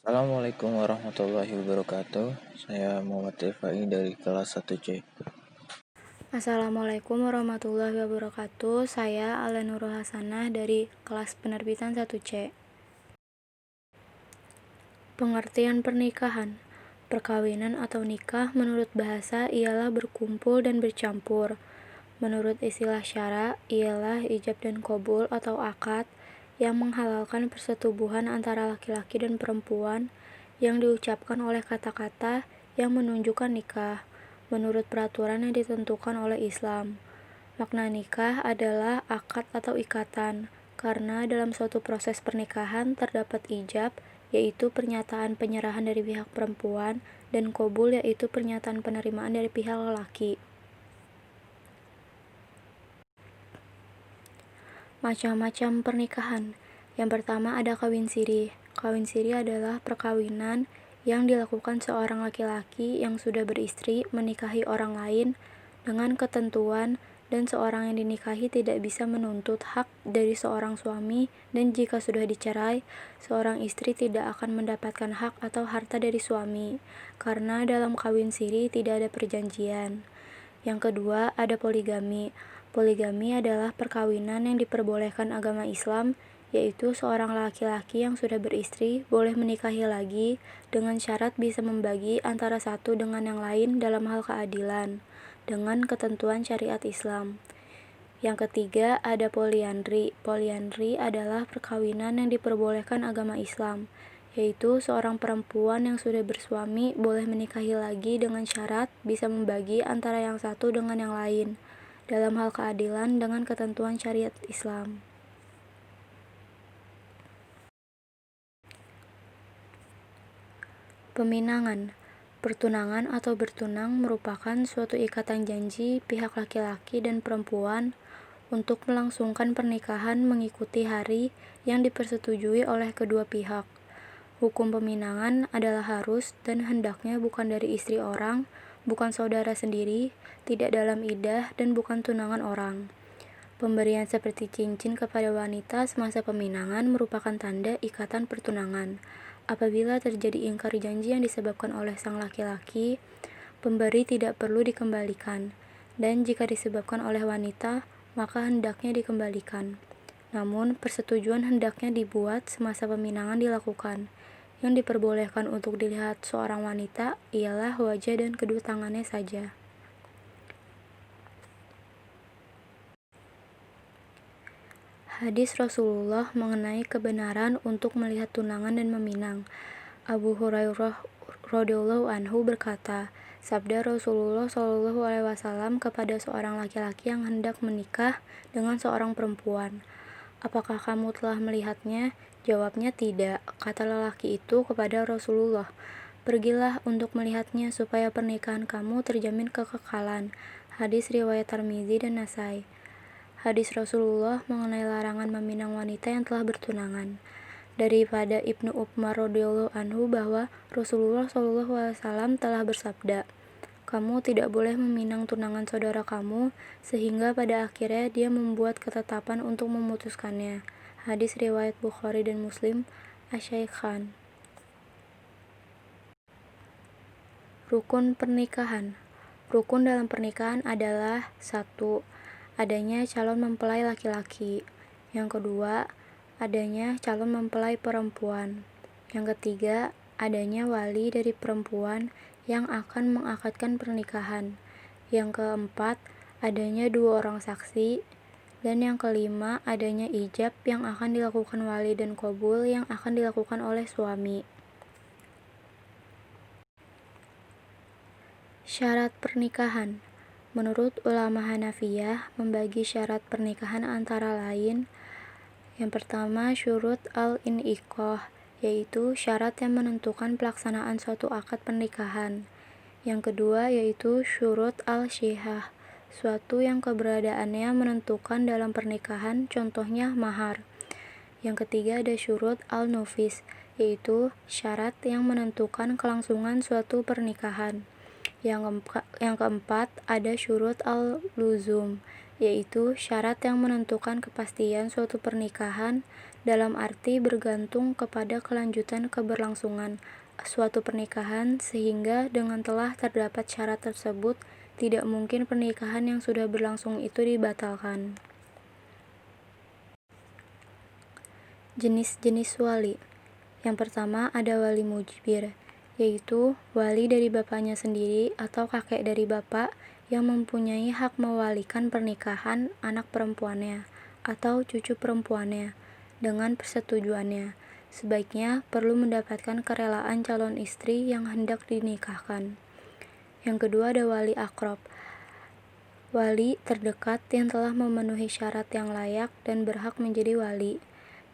Assalamualaikum warahmatullahi wabarakatuh. Saya Muhammad Rifai dari kelas 1C. Assalamualaikum warahmatullahi wabarakatuh. Saya Ala Nurul Hasanah dari kelas penerbitan 1C. Pengertian pernikahan. Perkawinan atau nikah menurut bahasa ialah berkumpul dan bercampur. Menurut istilah syara ialah ijab dan qabul atau akad yang menghalalkan persetubuhan antara laki-laki dan perempuan yang diucapkan oleh kata-kata yang menunjukkan nikah menurut peraturan yang ditentukan oleh Islam. Makna nikah adalah akad atau ikatan, karena dalam suatu proses pernikahan terdapat ijab, yaitu pernyataan penyerahan dari pihak perempuan, dan qabul yaitu pernyataan penerimaan dari pihak lelaki. Macam-macam pernikahan. Yang pertama ada kawin siri. Kawin siri adalah perkawinan yang dilakukan seorang laki-laki yang sudah beristri menikahi orang lain dengan ketentuan dan seorang yang dinikahi tidak bisa menuntut hak dari seorang suami, dan jika sudah dicerai, seorang istri tidak akan mendapatkan hak atau harta dari suami, karena dalam kawin siri tidak ada perjanjian. Yang kedua, ada poligami. Poligami adalah perkawinan yang diperbolehkan agama Islam, yaitu seorang laki-laki yang sudah beristri boleh menikahi lagi dengan syarat bisa membagi antara satu dengan yang lain dalam hal keadilan, dengan ketentuan syariat Islam. Yang ketiga, ada poliandri. Poliandri adalah perkawinan yang diperbolehkan agama Islam, yaitu seorang perempuan yang sudah bersuami boleh menikahi lagi dengan syarat bisa membagi antara yang satu dengan yang lain, dalam hal keadilan dengan ketentuan syariat Islam. Peminangan. Pertunangan atau bertunang merupakan suatu ikatan janji pihak laki-laki dan perempuan untuk melangsungkan pernikahan mengikuti hari yang dipersetujui oleh kedua pihak. Hukum peminangan adalah harus dan hendaknya bukan dari istri orang, bukan saudara sendiri, tidak dalam iddah, dan bukan tunangan orang. Pemberian seperti cincin kepada wanita semasa peminangan merupakan tanda ikatan pertunangan. Apabila terjadi ingkar janji yang disebabkan oleh sang laki-laki, pemberi tidak perlu dikembalikan, dan jika disebabkan oleh wanita, maka hendaknya dikembalikan. Namun, persetujuan hendaknya dibuat semasa peminangan dilakukan. Yang diperbolehkan untuk dilihat seorang wanita ialah wajah dan kedua tangannya saja. Hadis Rasulullah mengenai kebenaran untuk melihat tunangan dan meminang. Abu Hurairah radhiyallahu anhu berkata, sabda Rasulullah Shallallahu alaihi wasallam kepada seorang laki-laki yang hendak menikah dengan seorang perempuan, "Apakah kamu telah melihatnya?" Jawabnya, "Tidak." Kata lelaki itu kepada Rasulullah, "Pergilah untuk melihatnya supaya pernikahan kamu terjamin kekekalan." Hadis riwayat Tirmizi dan Nasai. Hadis Rasulullah mengenai larangan meminang wanita yang telah bertunangan. Daripada Ibnu Umar radhiyallahu anhu bahwa Rasulullah SAW telah bersabda, "Kamu tidak boleh meminang tunangan saudara kamu sehingga pada akhirnya dia membuat ketetapan untuk memutuskannya." Hadis riwayat Bukhari dan Muslim, Asy-Syaikhan. Rukun pernikahan. Rukun dalam pernikahan adalah 1. Adanya calon mempelai laki-laki. Yang kedua, adanya calon mempelai perempuan. Yang ketiga, adanya wali dari perempuan yang akan mengakadkan pernikahan. Yang keempat, adanya 2 orang saksi. Dan yang kelima, adanya ijab yang akan dilakukan wali dan qabul yang akan dilakukan oleh suami. Syarat pernikahan. Menurut ulama Hanafiyah, membagi syarat pernikahan antara lain: yang pertama, syurut al-in'iqah, yaitu syarat yang menentukan pelaksanaan suatu akad pernikahan. Yang kedua, yaitu syurut al-syihah, suatu yang keberadaannya menentukan dalam pernikahan, contohnya mahar. Yang ketiga, ada syurut al-nufis, yaitu syarat yang menentukan kelangsungan suatu pernikahan. Yang keempat, ada syurut al-luzum, yaitu syarat yang menentukan kepastian suatu pernikahan dalam arti bergantung kepada kelanjutan keberlangsungan suatu pernikahan, sehingga dengan telah terdapat syarat tersebut, tidak mungkin pernikahan yang sudah berlangsung itu dibatalkan. Jenis-jenis wali. Yang pertama ada wali mujbir, yaitu wali dari bapaknya sendiri atau kakek dari bapak yang mempunyai hak mewalikan pernikahan anak perempuannya atau cucu perempuannya dengan persetujuannya. Sebaiknya perlu mendapatkan kerelaan calon istri yang hendak dinikahkan. Yang kedua ada wali akrob, wali terdekat yang telah memenuhi syarat yang layak dan berhak menjadi wali.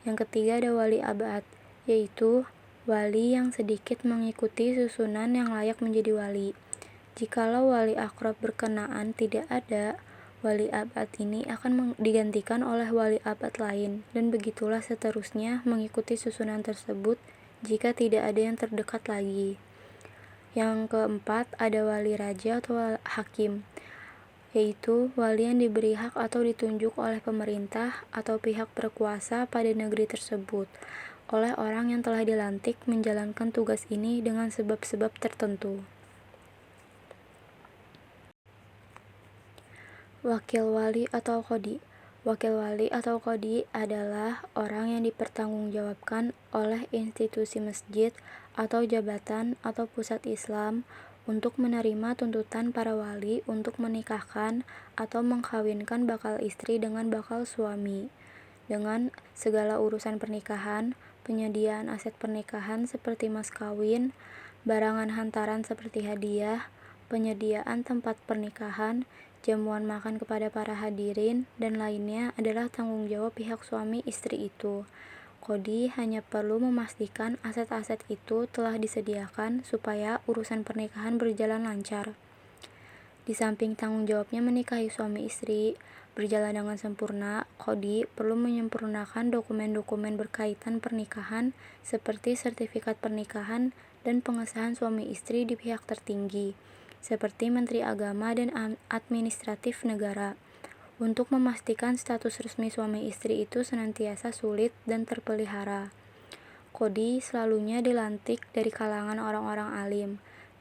Yang ketiga ada wali abad, yaitu wali yang sedikit mengikuti susunan yang layak menjadi wali. Jikalau wali akrob berkenaan tidak ada, wali abad ini akan digantikan oleh wali abad lain, dan begitulah seterusnya mengikuti susunan tersebut jika tidak ada yang terdekat lagi. Yang keempat ada wali raja atau hakim, yaitu wali yang diberi hak atau ditunjuk oleh pemerintah atau pihak berkuasa pada negeri tersebut oleh orang yang telah dilantik menjalankan tugas ini dengan sebab-sebab tertentu. Wakil wali atau qadhi. Wakil wali atau qadhi adalah orang yang dipertanggungjawabkan oleh institusi masjid atau jabatan atau pusat Islam untuk menerima tuntutan para wali untuk menikahkan atau mengkawinkan bakal istri dengan bakal suami, dengan segala urusan pernikahan, penyediaan aset pernikahan seperti mas kawin, barangan hantaran seperti hadiah, penyediaan tempat pernikahan, jamuan makan kepada para hadirin, dan lainnya adalah tanggung jawab pihak suami istri itu. Qadhi hanya perlu memastikan aset-aset itu telah disediakan supaya urusan pernikahan berjalan lancar. Di samping tanggung jawabnya menikahi suami istri berjalan dengan sempurna, qadhi perlu menyempurnakan dokumen-dokumen berkaitan pernikahan seperti sertifikat pernikahan dan pengesahan suami istri di pihak tertinggi, seperti Menteri Agama dan Administratif Negara, untuk memastikan status resmi suami istri itu senantiasa sulit dan terpelihara. Qadhi selalunya dilantik dari kalangan orang-orang alim,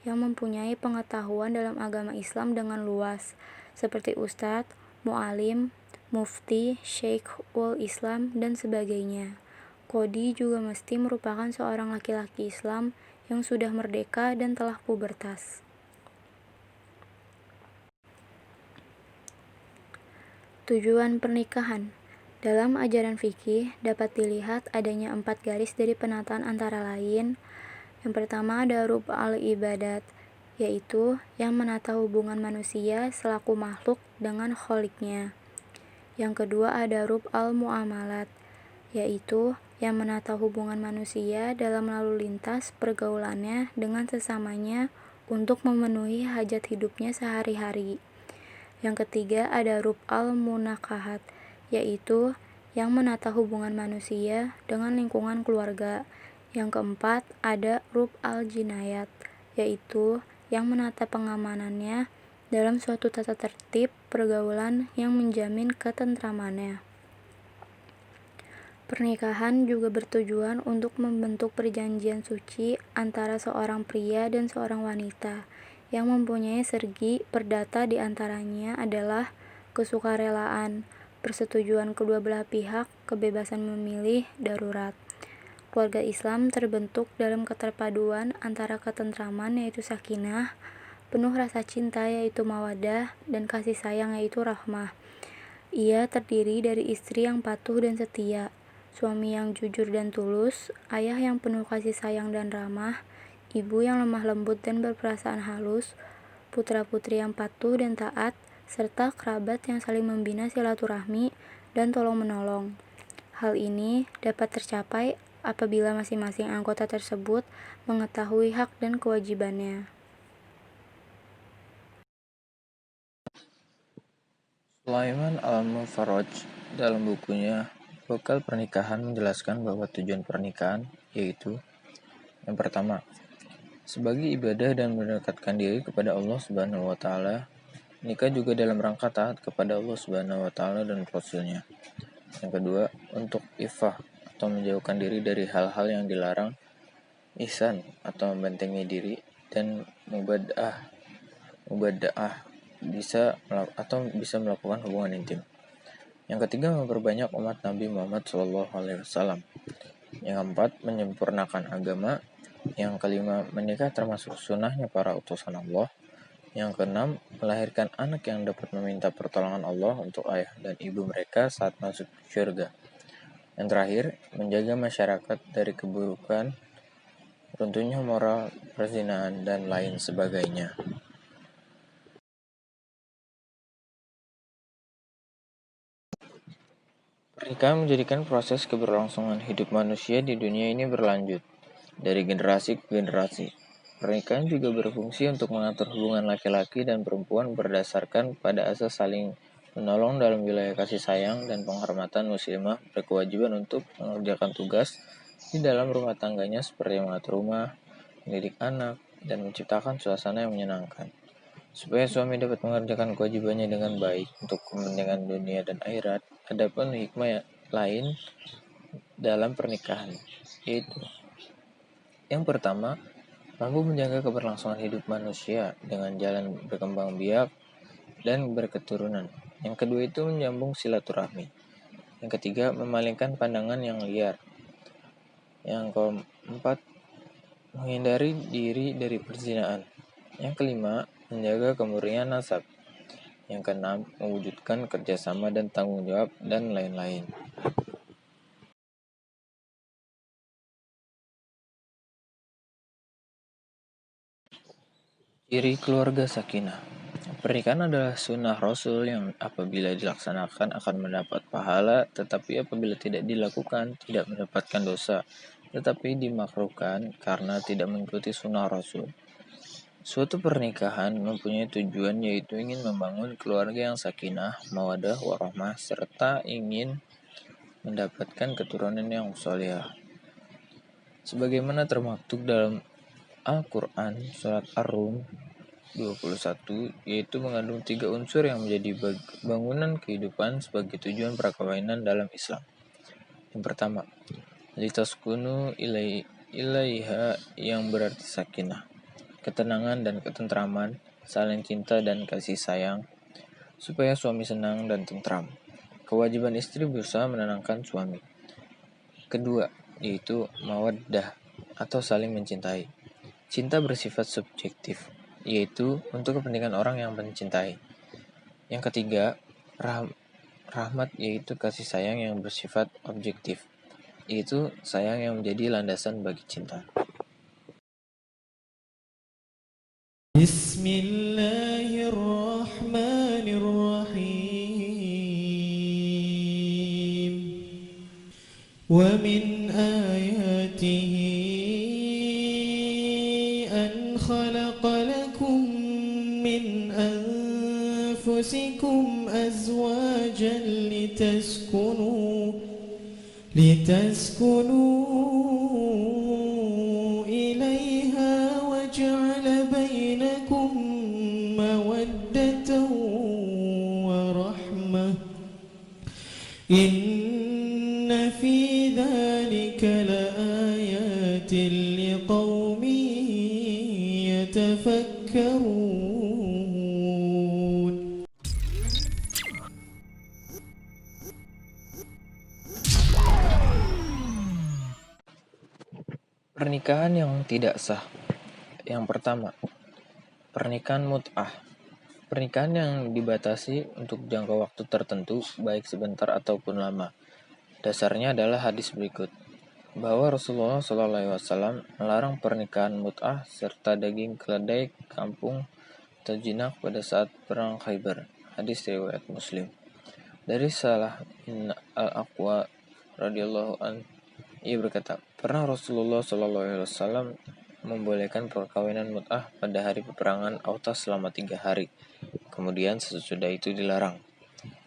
yang mempunyai pengetahuan dalam agama Islam dengan luas, seperti ustadz, mu'alim, mufti, syaikhul Islam, dan sebagainya. Qadhi juga mesti merupakan seorang laki-laki Islam yang sudah merdeka dan telah pubertas. Tujuan pernikahan. Dalam ajaran fikih dapat dilihat adanya 4 garis dari penataan antara lain. Yang pertama ada rub al-ibadat, yaitu yang menata hubungan manusia selaku makhluk dengan kholiknya. Yang kedua ada rub al-muamalat, yaitu yang menata hubungan manusia dalam lalu lintas pergaulannya dengan sesamanya untuk memenuhi hajat hidupnya sehari-hari. Yang ketiga ada rub al-munakahat, yaitu yang menata hubungan manusia dengan lingkungan keluarga. Yang keempat ada rub al-jinayat, yaitu yang menata pengamanannya dalam suatu tata tertib pergaulan yang menjamin ketentramannya. Pernikahan juga bertujuan untuk membentuk perjanjian suci antara seorang pria dan seorang wanita, yang mempunyai sergi perdata di antaranya adalah kesukarelaan, persetujuan kedua belah pihak, kebebasan memilih, darurat. Keluarga Islam terbentuk dalam keterpaduan antara ketentraman yaitu sakinah, penuh rasa cinta yaitu mawaddah, dan kasih sayang yaitu rahmah. Ia terdiri dari istri yang patuh dan setia, suami yang jujur dan tulus, ayah yang penuh kasih sayang dan ramah, ibu yang lemah lembut dan berperasaan halus, putra-putri yang patuh dan taat, serta kerabat yang saling membina silaturahmi dan tolong-menolong. Hal ini dapat tercapai apabila masing-masing anggota tersebut mengetahui hak dan kewajibannya. Sulaiman al-Mufarraj dalam bukunya Bekal Pernikahan menjelaskan bahwa tujuan pernikahan yaitu yang pertama, Sebagai ibadah dan mendekatkan diri kepada Allah Subhanahu wa taala, nikah juga dalam rangka taat kepada Allah Subhanahu wa taala dan Rasul-Nya. Yang kedua, untuk ifah atau menjauhkan diri dari hal-hal yang dilarang, ihsan atau membentengi diri, dan mubadaah bisa melakukan hubungan intim. Yang ketiga, memperbanyak umat Nabi Muhammad SAW. Yang keempat, menyempurnakan agama. Yang kelima, menikah termasuk sunnahnya para utusan Allah. Yang keenam, melahirkan anak yang dapat meminta pertolongan Allah untuk ayah dan ibu mereka saat masuk surga. Yang terakhir, menjaga masyarakat dari keburukan, runtuhnya moral, perzinahan, dan lain sebagainya. Pernikahan menjadikan proses keberlangsungan hidup manusia di dunia ini berlanjut, dari generasi ke generasi. Pernikahan juga berfungsi untuk mengatur hubungan laki-laki dan perempuan berdasarkan pada asas saling menolong dalam wilayah kasih sayang dan penghormatan. Muslimah berkewajiban untuk mengerjakan tugas di dalam rumah tangganya seperti mengatur rumah, mendidik anak, dan menciptakan suasana yang menyenangkan. Supaya suami dapat mengerjakan kewajibannya dengan baik untuk kepentingan dunia dan akhirat, adapun hikmah lain dalam pernikahan, yaitu yang pertama, mampu menjaga keberlangsungan hidup manusia dengan jalan berkembang biak dan berketurunan. Yang kedua itu menyambung silaturahmi. Yang ketiga, memalingkan pandangan yang liar. Yang keempat, menghindari diri dari perzinahan. Yang kelima, menjaga kemurnian nasab. Yang keenam, mewujudkan kerjasama dan tanggung jawab, dan lain-lain. Ciri keluarga sakinah. Pernikahan adalah sunnah Rasul yang apabila dilaksanakan akan mendapat pahala, tetapi apabila tidak dilakukan tidak mendapatkan dosa, tetapi dimakruhkan karena tidak mengikuti sunnah Rasul. Suatu pernikahan mempunyai tujuan, yaitu ingin membangun keluarga yang sakinah, mawaddah, warahmah, serta ingin mendapatkan keturunan yang sholihah. Sebagaimana termaktub dalam Al-Quran Surat Ar-Rum 21, yaitu mengandung 3 unsur yang menjadi bangunan kehidupan sebagai tujuan perkawinan dalam Islam. Yang pertama, litaskunu ilaiha, yang berarti sakinah, ketenangan dan ketentraman, saling cinta dan kasih sayang, supaya suami senang dan tentram. Kewajiban istri berusaha menenangkan suami. Kedua, yaitu mawaddah atau saling mencintai. Cinta bersifat subjektif, yaitu untuk kepentingan orang yang mencintai. Yang ketiga, rahmat, yaitu kasih sayang yang bersifat objektif, yaitu sayang yang menjadi landasan bagi cinta. Bismillahirrahmanirrahim. Wa min ayatihi an khalaqa lakum min anfusikum azwajan litaskunu ilaiha wa ja'ala bainakum mawaddatan wa rahmah. Inna fi dhalika laayatin liqaumin yatafakkarun. Pernikahan yang tidak sah. Yang pertama, pernikahan mut'ah. Pernikahan yang dibatasi untuk jangka waktu tertentu, baik sebentar ataupun lama. Dasarnya adalah hadis berikut, bahwa Rasulullah SAW melarang pernikahan mut'ah serta daging keledai kampung atau jinak pada saat perang Khaybar. Hadis riwayat Muslim. Dari Salah bin Al-Aqwa radhiyallahu anhu, ia berkata, pernah Rasulullah SAW membolehkan perkawinan mut'ah pada hari peperangan Autas selama 3 hari. Kemudian sesudah itu dilarang.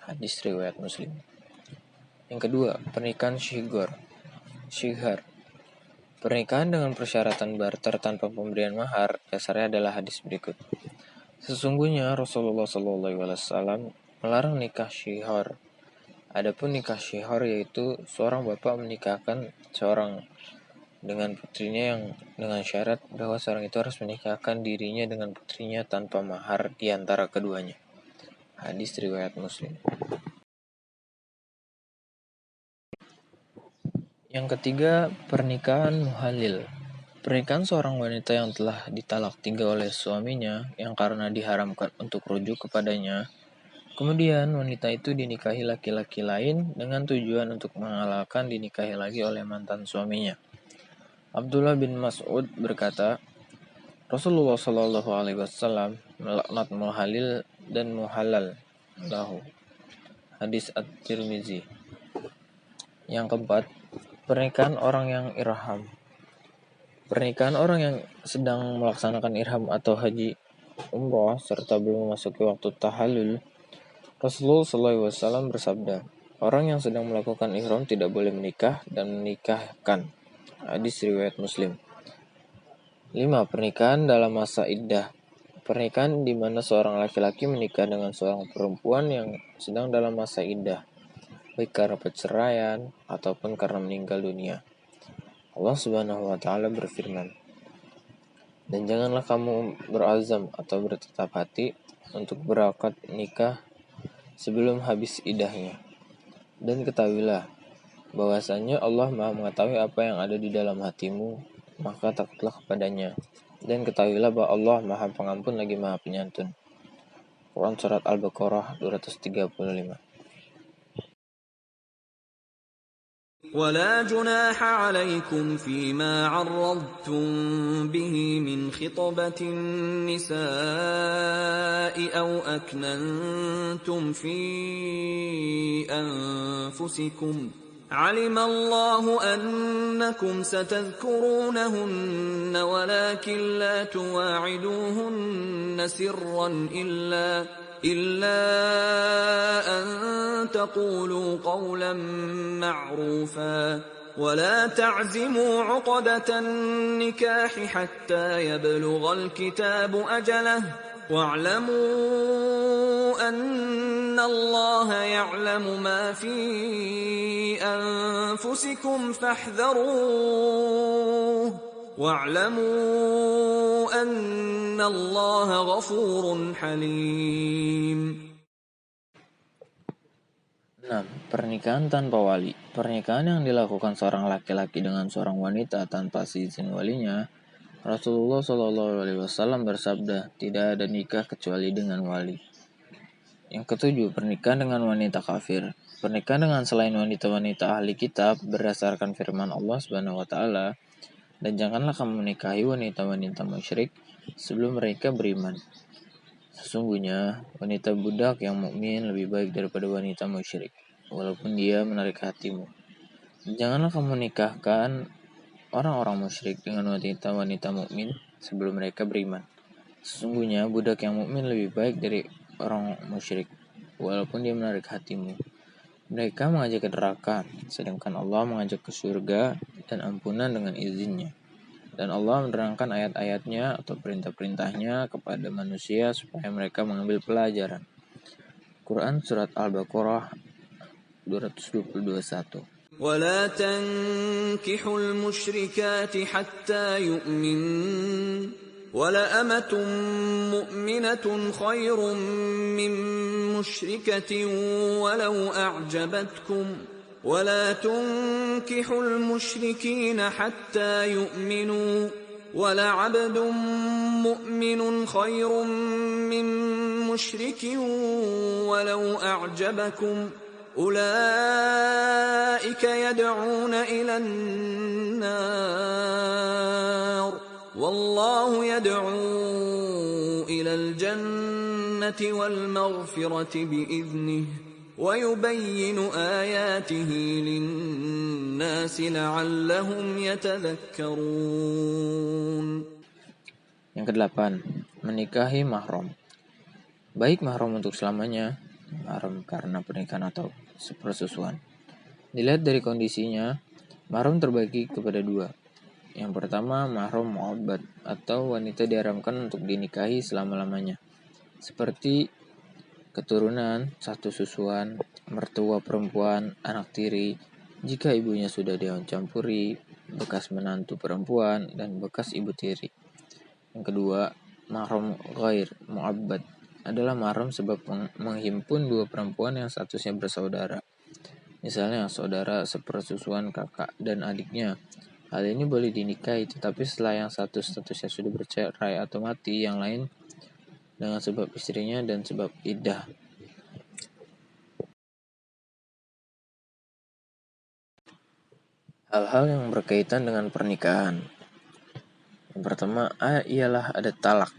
Hadis riwayat Muslim. Yang kedua, pernikahan syighar. Pernikahan dengan persyaratan barter tanpa pemberian mahar dasarnya adalah hadis berikut. Sesungguhnya Rasulullah SAW melarang nikah syihor. Adapun nikah syihor yaitu seorang bapak menikahkan seorang dengan putrinya yang dengan syarat bahwa seorang itu harus menikahkan dirinya dengan putrinya tanpa mahar di antara keduanya. Hadis riwayat Muslim. Yang ketiga, pernikahan muhalil. Pernikahan seorang wanita yang telah ditalak 3 oleh suaminya yang karena diharamkan untuk rujuk kepadanya. Kemudian wanita itu dinikahi laki-laki lain dengan tujuan untuk mengalahkan dinikahi lagi oleh mantan suaminya. Abdullah bin Mas'ud berkata, Rasulullah Shallallahu Alaihi Wasallam melaknat muhalil dan muhalal lahu. Hadis At-Tirmizi. Yang keempat, pernikahan orang yang irham. Pernikahan orang yang sedang melaksanakan irham atau haji umroh serta belum memasuki waktu tahallul, Rasulullah SAW bersabda, orang yang sedang melakukan ihram tidak boleh menikah dan menikahkan. Hadis riwayat Muslim. 5. Pernikahan dalam masa iddah. Pernikahan di mana seorang laki-laki menikah dengan seorang perempuan yang sedang dalam masa iddah, baik karena perceraian ataupun karena meninggal dunia. Allah Subhanahu wa Ta'ala berfirman, dan janganlah kamu berazam atau bertetap hati untuk berakad nikah sebelum habis iddahnya. Dan ketahuilah bahwasanya Allah Maha mengetahui apa yang ada di dalam hatimu, maka takutlah kepadanya. Dan ketahuilah bahwa Allah Maha Pengampun lagi Maha Penyantun. Quran Surat Al-Baqarah 235. ولا جناح عليكم فيما عرضتم به من خطبة النساء أو أكننتم في أنفسكم علم الله أنكم ستذكرونهن ولكن لا تواعدوهن سرا إلا أن تقولوا قولا معروفا ولا تعزموا عقدة النكاح حتى يبلغ الكتاب أجله واعلموا أن الله يعلم ما في أنفسكم فاحذروه واعلموا أن الله غفور حليم. 6. Pernikahan tanpa wali. Pernikahan yang dilakukan seorang laki-laki dengan seorang wanita tanpa seizin walinya, Rasulullah SAW bersabda, tidak ada nikah kecuali dengan wali. Yang ketujuh, pernikahan dengan wanita kafir. Pernikahan dengan selain wanita-wanita ahli kitab berdasarkan firman Allah Subhanahu wa Ta'ala, dan janganlah kamu menikahi wanita-wanita musyrik sebelum mereka beriman. Sesungguhnya wanita budak yang mukmin lebih baik daripada wanita musyrik, walaupun dia menarik hatimu. Janganlah kamu menikahkan orang-orang musyrik dengan wanita-wanita mukmin sebelum mereka beriman. Sesungguhnya budak yang mukmin lebih baik dari orang musyrik, walaupun dia menarik hatimu. Mereka mengajak ke neraka, sedangkan Allah mengajak ke surga dan ampunan dengan izinnya. Dan Allah menerangkan ayat-ayatnya atau perintah-perintahnya kepada manusia supaya mereka mengambil pelajaran. Quran Surat Al-Baqarah 221. ولا تنكحوا المشركات حتى يؤمنن ولأمة مؤمنة خير من مشركة ولو أعجبتكم ولا تنكحوا المشركين حتى يؤمنوا ولعبد مؤمن خير من مشرك ولو أعجبكم أولئك يدعون إلى النار والله يدعو إلى الجنة والمغفرة بإذنه ويبين آياته للناس لعلهم يتذكرون. Yang kedelapan, menikahi mahram. Baik mahram untuk selamanya, mahram karena pernikahan atau sepersusuan. Dilihat dari kondisinya, mahram terbagi kepada dua. Yang pertama, mahram mu'abbad atau wanita diharamkan untuk dinikahi selama-lamanya. Seperti keturunan, satu susuan, mertua perempuan, anak tiri, jika ibunya sudah dicampuri, bekas menantu perempuan, dan bekas ibu tiri. Yang kedua, mahram ghair mu'abbad adalah mahram sebab menghimpun dua perempuan yang statusnya bersaudara. Misalnya saudara sepersusuan kakak dan adiknya. Hal ini boleh dinikahi, tetapi setelah yang satu statusnya sudah bercerai atau mati, yang lain dengan sebab istrinya dan sebab iddah. Hal-hal yang berkaitan dengan pernikahan. Yang pertama ialah ada talak.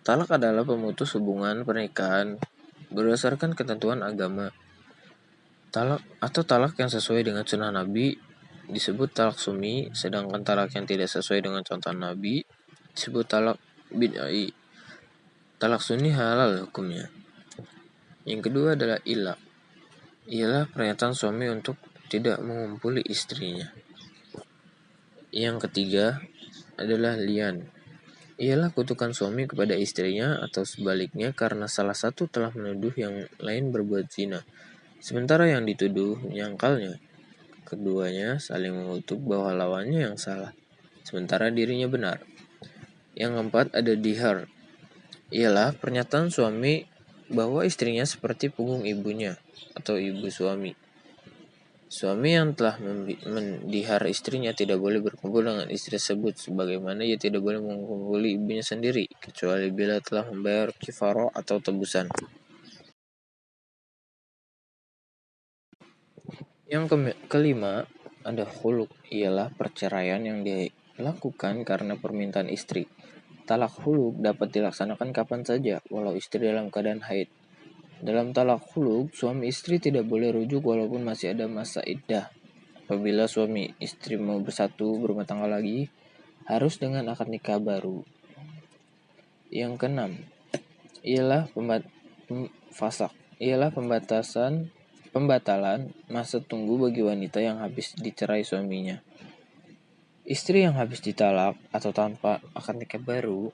Talak adalah pemutus hubungan pernikahan berdasarkan ketentuan agama. Talak atau talak yang sesuai dengan sunnah Nabi disebut talak sumi, sedangkan talak yang tidak sesuai dengan contoh Nabi disebut talak bid'ai. Talak sunni halal hukumnya. Yang kedua adalah ilak. Ialah pernyataan suami untuk tidak mengumpuli istrinya. Yang ketiga adalah lian. Ialah kutukan suami kepada istrinya atau sebaliknya karena salah satu telah menuduh yang lain berbuat zina, sementara yang dituduh menyangkalnya. Keduanya saling mengutuk bahwa lawannya yang salah, sementara dirinya benar. Yang keempat ada dihar. Ialah pernyataan suami bahwa istrinya seperti punggung ibunya atau ibu suami. Suami yang telah mendihar istrinya tidak boleh berkumpul dengan istri tersebut, sebagaimana ia tidak boleh mengumpuli ibunya sendiri, kecuali bila telah membayar kifarah atau tebusan. Yang kelima, ada khuluk, ialah perceraian yang dilakukan karena permintaan istri. Talak khuluk dapat dilaksanakan kapan saja, walau istri dalam keadaan haid. Dalam talak khuluk, suami istri tidak boleh rujuk walaupun masih ada masa iddah. Apabila suami istri mau bersatu berumah tangga lagi, harus dengan akad nikah baru. Yang keenam, ialah fasak, ialah pembatalan masa tunggu bagi wanita yang habis dicerai suaminya. Istri yang habis ditalak atau tanpa akad nikah baru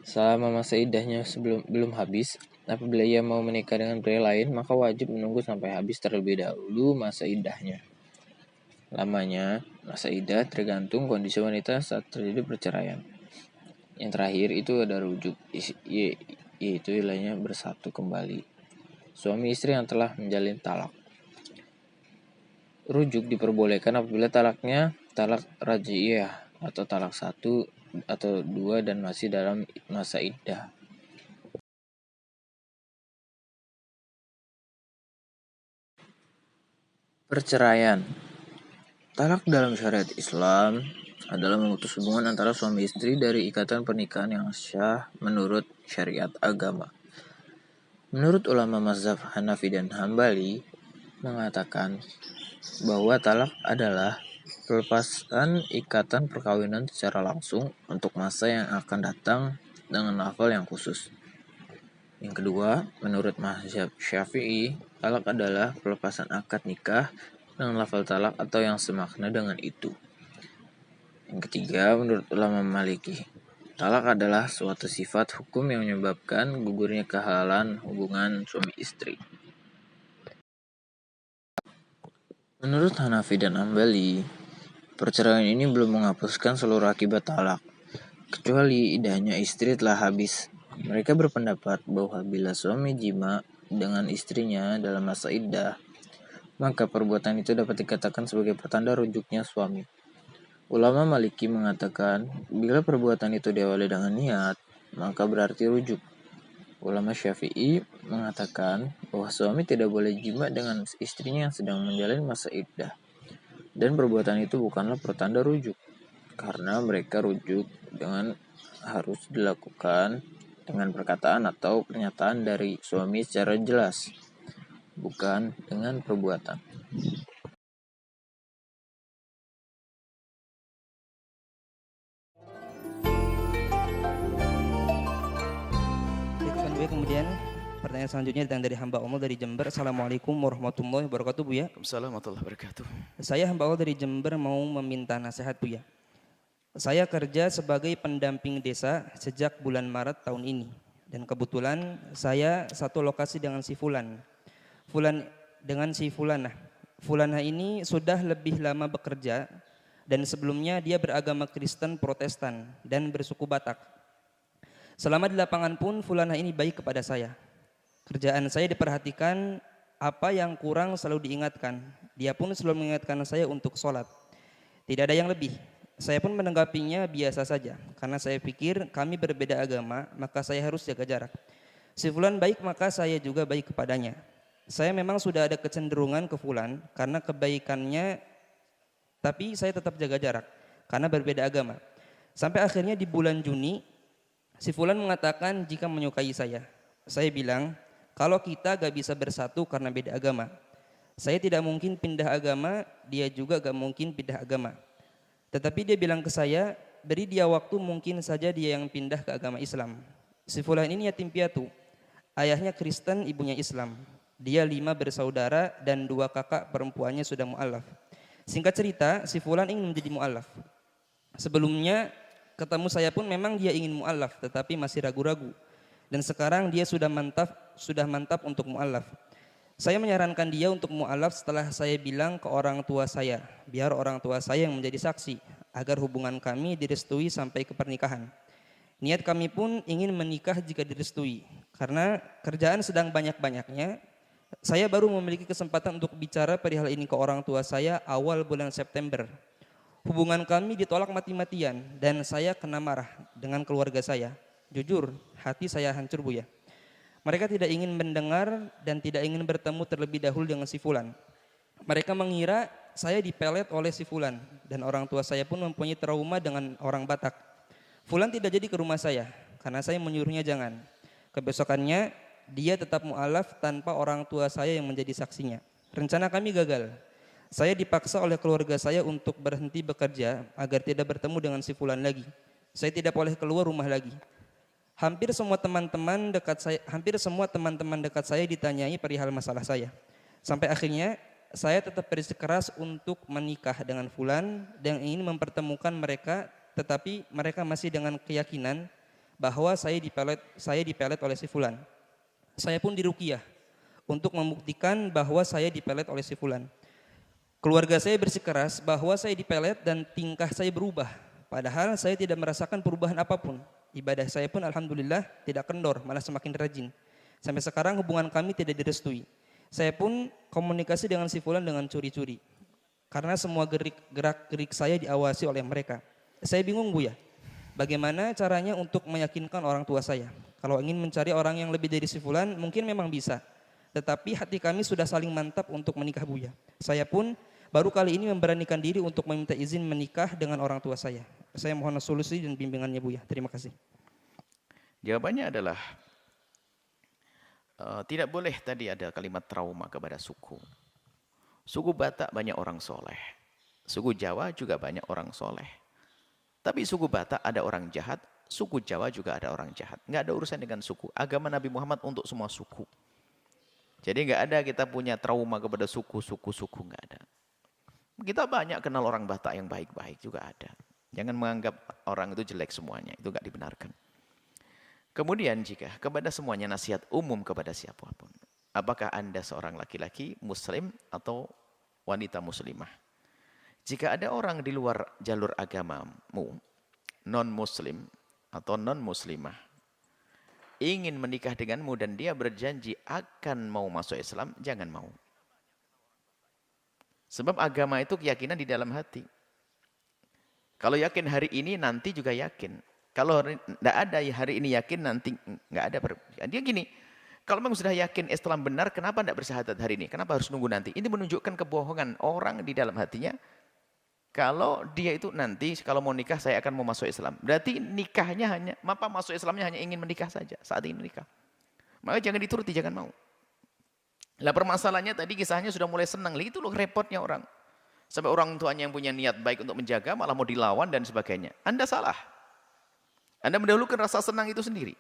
selama masa iddahnya belum habis, apabila ia mau menikah dengan pria lain, maka wajib menunggu sampai habis terlebih dahulu masa iddahnya. Lamanya masa iddah tergantung kondisi wanita saat terjadi perceraian. Yang terakhir itu ada rujuk, yaitu ilahnya bersatu kembali. Suami istri yang telah menjalin talak. Rujuk diperbolehkan apabila talaknya talak raj'iyah atau talak 1 atau 2 dan masih dalam masa iddah. Perceraian. Talak dalam syariat Islam adalah memutus hubungan antara suami istri dari ikatan pernikahan yang syah menurut syariat agama. Menurut ulama mazhab Hanafi dan Hambali mengatakan bahwa talak adalah pelepasan ikatan perkawinan secara langsung untuk masa yang akan datang dengan lafal yang khusus. Yang kedua, menurut mazhab Syafi'i, talak adalah pelepasan akad nikah dengan lafal talak atau yang semakna dengan itu. Yang ketiga, menurut ulama Maliki, talak adalah suatu sifat hukum yang menyebabkan gugurnya kehalalan hubungan suami istri. Menurut Hanafi dan Hambali, perceraian ini belum menghapuskan seluruh akibat talak, kecuali iddahnya istri telah habis. Mereka berpendapat bahwa bila suami jima dengan istrinya dalam masa iddah, maka perbuatan itu dapat dikatakan sebagai pertanda rujuknya suami. Ulama Maliki mengatakan, bila perbuatan itu diawali dengan niat, maka berarti rujuk. Ulama Syafi'i mengatakan bahwa suami tidak boleh jima dengan istrinya yang sedang menjalani masa iddah, dan perbuatan itu bukanlah pertanda rujuk, karena mereka rujuk dengan harus dilakukan dengan perkataan atau pernyataan dari suami secara jelas, bukan dengan perbuatan. Kemudian pertanyaan selanjutnya datang dari hamba Allah dari Jember. Assalamualaikum warahmatullahi wabarakatuh, Bu ya. Waalaikumsalam warahmatullahi wabarakatuh. Saya hamba Allah dari Jember mau meminta nasihat, Bu ya. Saya kerja sebagai pendamping desa sejak bulan Maret tahun ini. Dan kebetulan saya satu lokasi dengan si Fulan. Fulanah. Fulanah ini sudah lebih lama bekerja dan sebelumnya dia beragama Kristen Protestan dan bersuku Batak. Selama di lapangan pun Fulanah ini baik kepada saya. Kerjaan saya diperhatikan, apa yang kurang selalu diingatkan. Dia pun selalu mengingatkan saya untuk sholat. Tidak ada yang lebih. Saya pun menanggapinya biasa saja. Karena saya pikir kami berbeda agama, maka saya harus jaga jarak. Si Fulan baik, maka saya juga baik kepadanya. Saya memang sudah ada kecenderungan ke Fulan karena kebaikannya, tapi saya tetap jaga jarak karena berbeda agama. Sampai akhirnya di bulan Juni, si Fulan mengatakan jika menyukai saya. Saya bilang, kalau kita gak bisa bersatu karena beda agama. Saya tidak mungkin pindah agama, dia juga gak mungkin pindah agama. Tetapi dia bilang ke saya, beri dia waktu, mungkin saja dia yang pindah ke agama Islam. Si Fulan ini yatim piatu, ayahnya Kristen, ibunya Islam. Dia 5 bersaudara dan 2 kakak perempuannya sudah mu'alaf. Singkat cerita, si Fulan ingin menjadi mu'alaf. Sebelumnya ketemu saya pun memang dia ingin mu'alaf, tetapi masih ragu-ragu. Dan sekarang dia sudah mantap untuk mu'alaf. Saya menyarankan dia untuk mu'alaf setelah saya bilang ke orang tua saya, biar orang tua saya yang menjadi saksi, agar hubungan kami direstui sampai ke pernikahan. Niat kami pun ingin menikah jika direstui, karena kerjaan sedang banyak-banyaknya. Saya baru memiliki kesempatan untuk bicara perihal ini ke orang tua saya awal bulan September. Hubungan kami ditolak mati-matian dan saya kena marah dengan keluarga saya. Jujur, hati saya hancur, Buya. Mereka tidak ingin mendengar dan tidak ingin bertemu terlebih dahulu dengan si Fulan. Mereka mengira saya dipelet oleh si Fulan dan orang tua saya pun mempunyai trauma dengan orang Batak. Fulan tidak jadi ke rumah saya karena saya menyuruhnya jangan. Kebesokannya dia tetap mu'alaf tanpa orang tua saya yang menjadi saksinya. Rencana kami gagal. Saya dipaksa oleh keluarga saya untuk berhenti bekerja agar tidak bertemu dengan si Fulan lagi. Saya tidak boleh keluar rumah lagi. Hampir semua teman-teman dekat saya ditanyai perihal masalah saya. Sampai akhirnya saya tetap bersikeras untuk menikah dengan Fulan dan ingin mempertemukan mereka, tetapi mereka masih dengan keyakinan bahwa saya dipelet oleh si Fulan. Saya pun diruqyah untuk membuktikan bahwa saya dipelet oleh si Fulan. Keluarga saya bersikeras bahwa saya dipelet dan tingkah saya berubah. Padahal saya tidak merasakan perubahan apapun. Ibadah saya pun alhamdulillah tidak kendor, malah semakin rajin. Sampai sekarang hubungan kami tidak direstui. Saya pun komunikasi dengan si Fulan dengan curi-curi. Karena semua gerak-gerik saya diawasi oleh mereka. Saya bingung, Buya. Bagaimana caranya untuk meyakinkan orang tua saya? Kalau ingin mencari orang yang lebih dari si Fulan, mungkin memang bisa. Tetapi hati kami sudah saling mantap untuk menikah, Buya. Saya pun baru kali ini memberanikan diri untuk meminta izin menikah dengan orang tua saya. Saya mohon solusi dan bimbingannya, Buya. Terima kasih. Jawabannya adalah tidak boleh tadi ada kalimat trauma kepada suku. Suku Batak banyak orang soleh. Suku Jawa juga banyak orang soleh. Tapi suku Batak ada orang jahat, suku Jawa juga ada orang jahat. Nggak ada urusan dengan suku. Agama Nabi Muhammad untuk semua suku. Jadi nggak ada kita punya trauma kepada suku-suku, nggak ada. Kita banyak kenal orang Batak yang baik-baik juga ada. Jangan menganggap orang itu jelek semuanya, itu nggak dibenarkan. Kemudian jika kepada semuanya nasihat umum kepada siapapun. Apakah Anda seorang laki-laki muslim atau wanita muslimah? Jika ada orang di luar jalur agamamu, non-muslim atau non-muslimah, ingin menikah denganmu dan dia berjanji akan mau masuk Islam, jangan mau. Sebab agama itu keyakinan di dalam hati. Kalau yakin hari ini, nanti juga yakin. Kalau tidak ada hari ini yakin, nanti nggak ada. Dia gini, kalau memang sudah yakin Islam benar, kenapa tidak bersyahadat hari ini? Kenapa harus nunggu nanti? Ini menunjukkan kebohongan orang di dalam hatinya. Kalau dia itu nanti, kalau mau nikah, saya akan mau masuk Islam. Berarti nikahnya masuk Islamnya hanya ingin menikah saja, saat ingin menikah. Maka jangan dituruti, jangan mau. Lah permasalahannya tadi kisahnya sudah mulai senang. Itu loh repotnya orang. Sampai orang tuanya yang punya niat baik untuk menjaga, malah mau dilawan dan sebagainya. Anda salah. Anda mendahulukan rasa senang itu sendiri.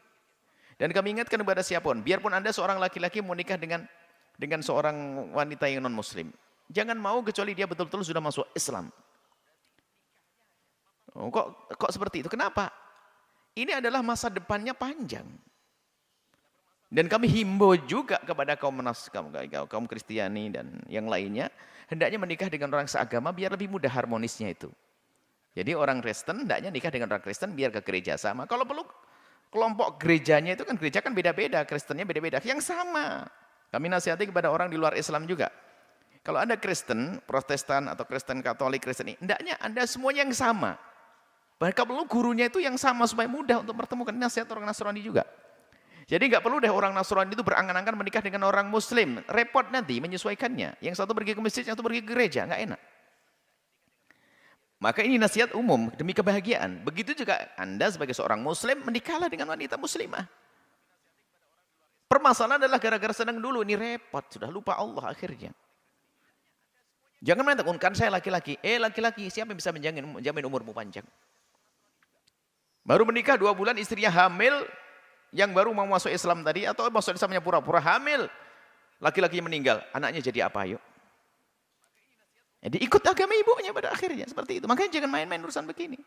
Dan kami ingatkan kepada siapapun, biarpun Anda seorang laki-laki mau nikah dengan seorang wanita yang non-muslim. Jangan mau kecuali dia betul-betul sudah masuk Islam. Oh, kok seperti itu? Kenapa? Ini adalah masa depannya panjang. Dan kami himbau juga kepada kaum Kristiani dan yang lainnya, hendaknya menikah dengan orang seagama biar lebih mudah harmonisnya itu. Jadi orang Kristen hendaknya nikah dengan orang Kristen biar ke gereja sama. Kalau perlu kelompok gerejanya itu kan gereja kan beda-beda, Kristennya beda-beda. Yang sama. Kami nasihati kepada orang di luar Islam juga. Kalau Anda Kristen, Protestan atau Kristen Katolik, Kristen ini, hendaknya Anda semuanya yang sama. Bahkan perlu gurunya itu yang sama supaya mudah untuk pertemukan. Nasihat orang Nasrani juga. Jadi nggak perlu deh orang Nasrani itu berangan-angan menikah dengan orang Muslim. Repot nanti menyesuaikannya. Yang satu pergi ke masjid, yang satu pergi ke gereja. Nggak enak. Maka ini nasihat umum demi kebahagiaan. Begitu juga Anda sebagai seorang Muslim menikahlah dengan wanita Muslimah. Permasalahan adalah gara-gara senang dulu. Ini repot. Sudah lupa Allah akhirnya. Jangan mengatakan, kan saya laki-laki. Laki-laki, siapa yang bisa menjamin umurmu panjang? Baru menikah 2 bulan istrinya hamil. Yang baru mau masuk Islam tadi, atau masuk Islamnya pura-pura hamil, laki-lakinya meninggal, anaknya jadi apa yuk? Jadi ikut agama ibunya pada akhirnya, seperti itu. Makanya jangan main-main urusan begini.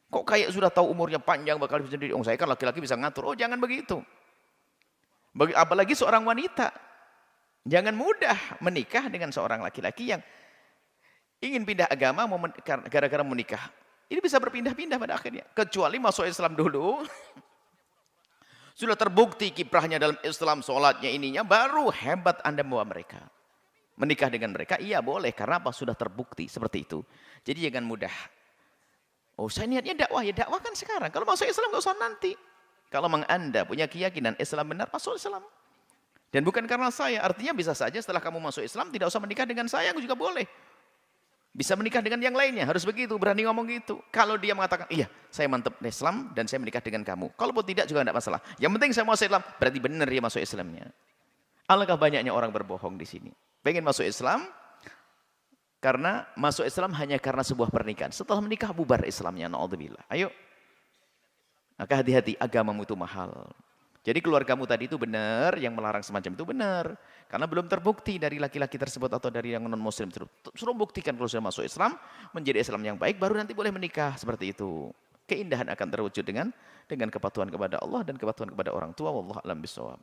Kok kayak sudah tahu umurnya panjang, bakal bisa sendiri, saya kan laki-laki bisa ngatur. Oh jangan begitu. Apalagi seorang wanita, jangan mudah menikah dengan seorang laki-laki yang ingin pindah agama gara-gara menikah. Ini bisa berpindah-pindah pada akhirnya. Kecuali masuk Islam dulu, sudah terbukti kiprahnya dalam Islam, sholatnya ininya, baru hebat Anda membawa mereka. Menikah dengan mereka, iya boleh. Karena apa? Sudah terbukti seperti itu. Jadi jangan mudah. Oh saya niatnya dakwah, ya dakwah kan sekarang. Kalau masuk Islam nggak usah nanti. Kalau memang Anda punya keyakinan Islam benar, masuk Islam. Dan bukan karena saya, artinya bisa saja setelah kamu masuk Islam, tidak usah menikah dengan saya, juga boleh. Bisa menikah dengan yang lainnya, harus begitu, berani ngomong gitu. Kalau dia mengatakan, iya saya mantap Islam dan saya menikah dengan kamu. Kalaupun tidak juga tidak masalah. Yang penting saya masuk Islam, berarti benar dia masuk Islamnya. Alangkah banyaknya orang berbohong di sini. Pengen masuk Islam, karena masuk Islam hanya karena sebuah pernikahan. Setelah menikah bubar Islamnya, na'udzubillah. Ayo. Maka hati-hati, agamamu itu mahal. Jadi keluargamu tadi itu benar, yang melarang semacam itu benar. Karena belum terbukti dari laki-laki tersebut atau dari yang non-muslim. Suruh buktikan kalau sudah masuk Islam, menjadi Islam yang baik, baru nanti boleh menikah. Seperti itu. Keindahan akan terwujud dengan kepatuhan kepada Allah dan kepatuhan kepada orang tua. Wallahu a'lam bishawab.